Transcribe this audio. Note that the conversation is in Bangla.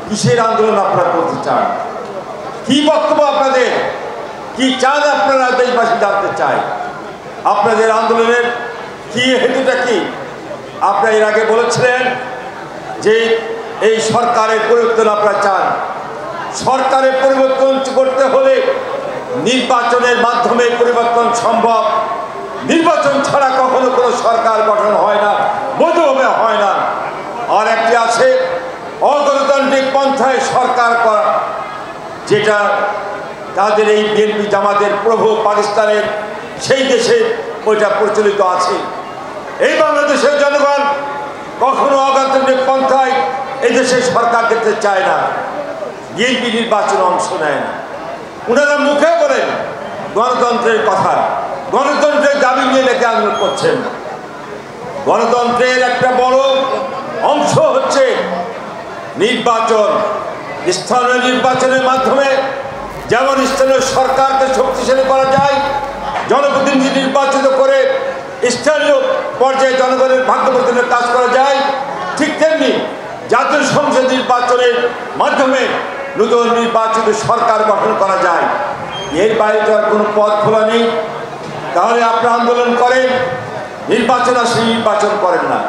কিসের আন্দোলন আপনারা করতে চান? কি বক্তব্য আপনাদের? কি চান আপনারা? দেশবাসী জানতে চায় আপনাদের আন্দোলনের কি হেতুটা কি? আপনারা এর আগে বলেছিলেন যে এই সরকারের পরিবর্তন আপনারা চান। সরকারের পরিবর্তন করতে হলে নির্বাচনের মাধ্যমে পরিবর্তন সম্ভব। নির্বাচন ছাড়া কখনো কোনো সরকার গঠন হয় না, বৈধভাবে হয় না। আর একটি আছে অগণতান্ত্রিক পন্থায় সরকার করা, যেটা তাদের এই বিএনপি জামাতের প্রভু পাকিস্তানের সেই দেশে ওইটা প্রচলিত আছে। এই বাংলাদেশের জনগণ কখনো অগণতান্ত্রিক পন্থায় এই দেশের সরকার দেখতে চায় না। বিএনপি নির্বাচনে অংশ নেয় না। ওনারা মুখে বলেন গণতন্ত্রের কথা, গণতন্ত্রের দাবি নিয়ে লেখা আন্দোলন করছেন। গণতন্ত্রের একটা বড় অংশ হচ্ছে নির্বাচন। স্থানীয় নির্বাচনের মাধ্যমে যেমন স্থানীয় সরকারকে শক্তিশালী করা যায়, জনপ্রতিনিধি নির্বাচিত করে স্থানীয় পর্যায়ে জনগণের ভাগ্য পরিবর্তনের কাজ করা যায়, ঠিক তেমনি জাতীয় সংসদ নির্বাচনের মাধ্যমে নতুন নির্বাচিত সরকার গঠন করা যায়। এর বাইরে তো আর কোনো পথ খোলা নেই। তাহলে আপনারা আন্দোলন করেন, নির্বাচন আসলে নির্বাচন করেন না।